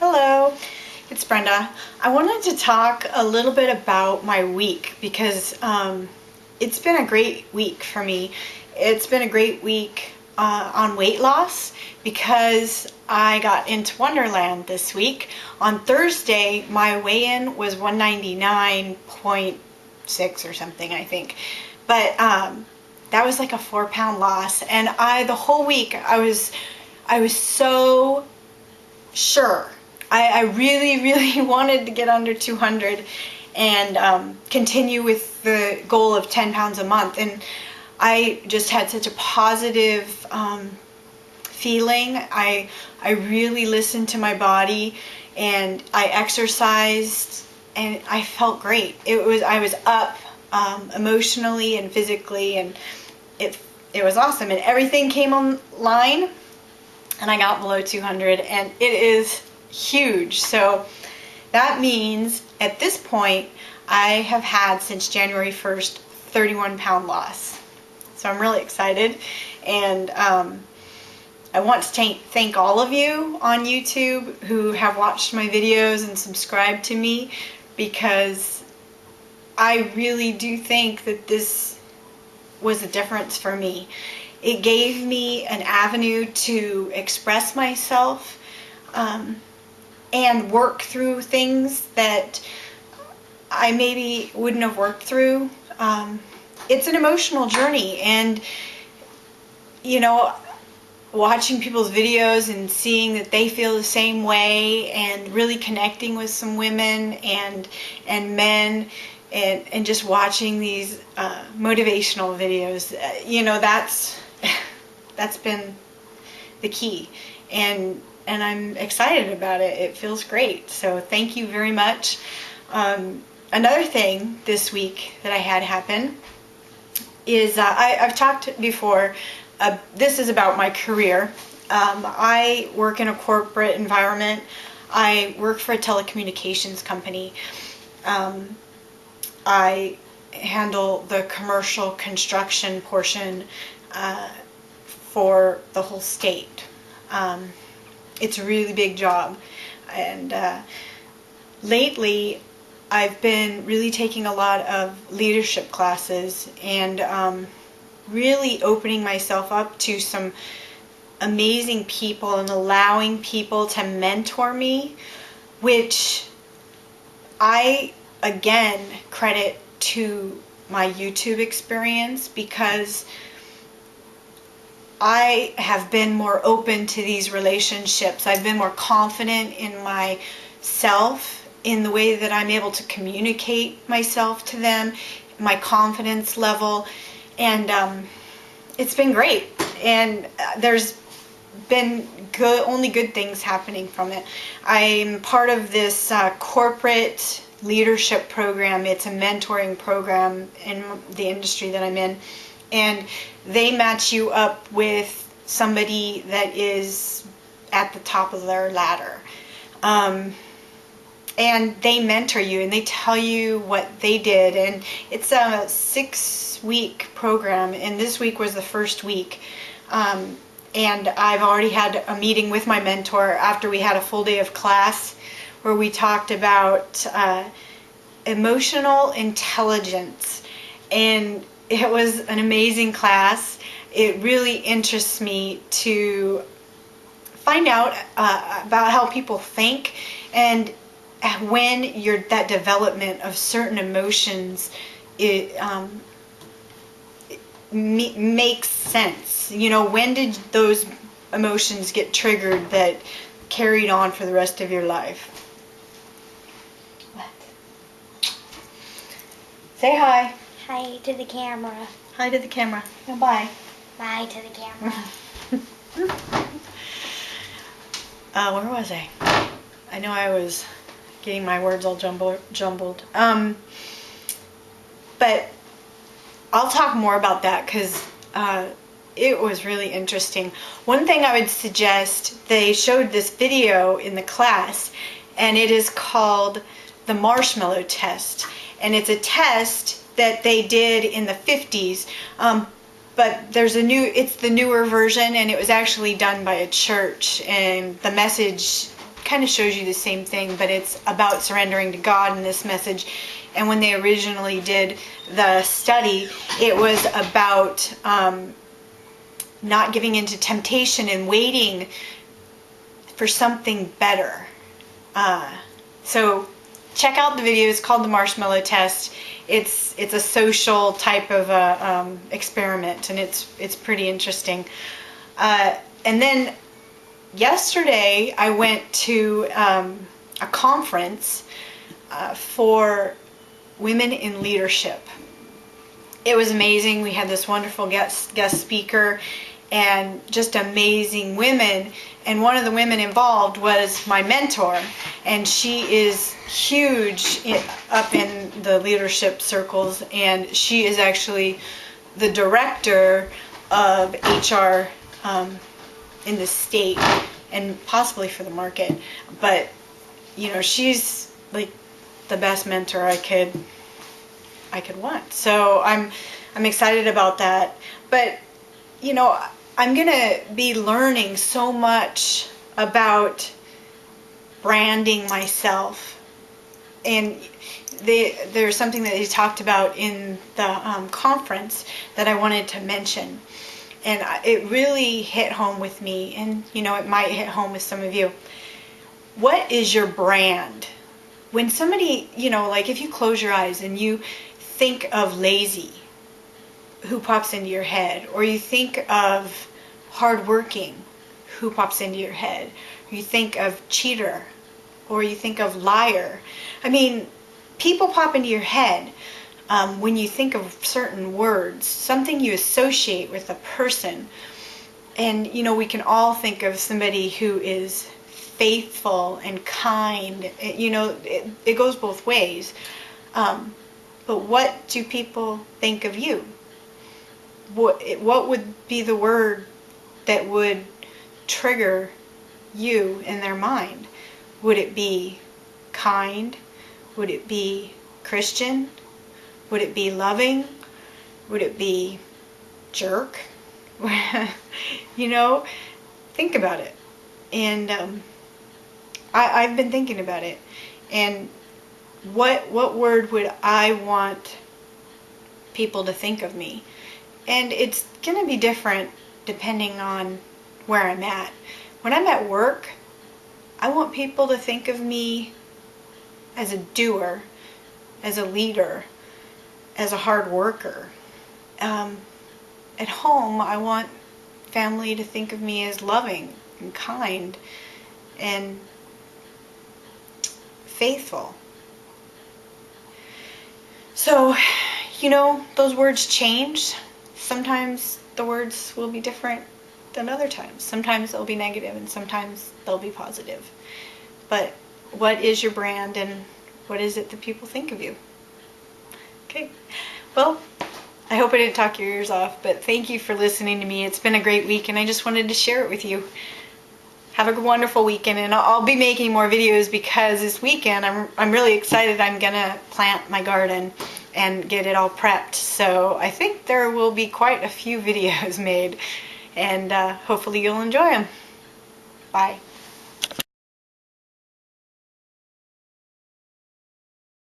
Hello, it's Brenda. I wanted to talk a little bit about my week because it's been a great week for me. It's been a great week on weight loss because I got into Wonderland this week. On Thursday, my weigh-in was 199.6 or something, I think. But that was like a 4-pound loss, and the whole week I was so sure. I really wanted to get under 200 and continue with the goal of 10 pounds a month. And I just had such a positive feeling. I really listened to my body, and I exercised, and I felt great. I was up emotionally and physically, and it was awesome. And everything came online, and I got below 200, and it is huge. So that means at this point I have had since January 1st 31-pound loss. So I'm really excited, and I want to thank all of you on YouTube who have watched my videos and subscribed to me, because I really do think that this was a difference for me. It gave me an avenue to express myself and work through things that I maybe wouldn't have worked through. It's an emotional journey, and watching people's videos and seeing that they feel the same way, and really connecting with some women and men, and just watching these motivational videos, that's been the key, and I'm excited about it. It feels great. So thank you very much. Another thing this week that I had happen is I've talked before. This is about my career. I work in a corporate environment. I work for a telecommunications company. I handle the commercial construction portion for the whole state. It's a really big job, and lately I've been really taking a lot of leadership classes, and really opening myself up to some amazing people and allowing people to mentor me, which I again credit to my YouTube experience, because I have been more open to these relationships. I've been more confident in myself, in the way that I'm able to communicate myself to them, my confidence level, and it's been great. And there's been only good things happening from it. I'm part of this corporate leadership program. It's a mentoring program in the industry that I'm in, and they match you up with somebody that is at the top of their ladder, and they mentor you, and they tell you what they did. And it's a 6-week program, and this week was the first week, and I've already had a meeting with my mentor after we had a full day of class, where we talked about emotional intelligence, and it was an amazing class. It really interests me to find out about how people think, and when that development of certain emotions, it makes sense. When did those emotions get triggered that carried on for the rest of your life? What? Say hi. Hi to the camera. Hi to the camera. No, bye. Bye to the camera. Where was I? I know I was getting my words all jumbled. But I'll talk more about that, because it was really interesting. One thing I would suggest, they showed this video in the class, and it is called the marshmallow test. And it's a test that they did in the 50s, but it's the newer version, and it was actually done by a church, and the message kind of shows you the same thing, but it's about surrendering to God in this message. And when they originally did the study, it was about not giving into temptation and waiting for something better. So check out the video. It's called the Marshmallow Test. It's a social type of experiment, and it's pretty interesting. And then yesterday I went to a conference for women in leadership. It was amazing. We had this wonderful guest speaker and just amazing women. And one of the women involved was my mentor, and she is huge up in the leadership circles, and she is actually the director of HR in the state and possibly for the market. But you know, she's like the best mentor I could want. So I'm excited about that. But you know, I'm gonna be learning so much about branding myself, and there's something that he talked about in the conference that I wanted to mention, and it really hit home with me, and you know, it might hit home with some of you. What is your brand? When somebody, you know, like if you close your eyes and you think of lazy, who pops into your head? Or you think of hardworking, who pops into your head? You think of cheater, or you think of liar. I mean, people pop into your head when you think of certain words, something you associate with a person. And you know, we can all think of somebody who is faithful and kind. You know, it goes both ways. But what do people think of you? What would be the word that would trigger you in their mind? Would it be kind? Would it be Christian? Would it be loving? Would it be jerk? You know, think about it. And I've been thinking about it. And what word would I want people to think of me? And it's going to be different depending on where I'm at. When I'm at work, I want people to think of me as a doer, as a leader, as a hard worker. At home, I want family to think of me as loving and kind and faithful. So, you know, those words change. Sometimes the words will be different than other times. Sometimes they'll be negative and sometimes they'll be positive. But what is your brand, and what is it that people think of you? Okay. Well, I hope I didn't talk your ears off, but thank you for listening to me. It's been a great week, and I just wanted to share it with you. Have a wonderful weekend, and I'll be making more videos because this weekend I'm really excited. I'm gonna plant my garden and get it all prepped. So I think there will be quite a few videos made, and hopefully you'll enjoy them. Bye.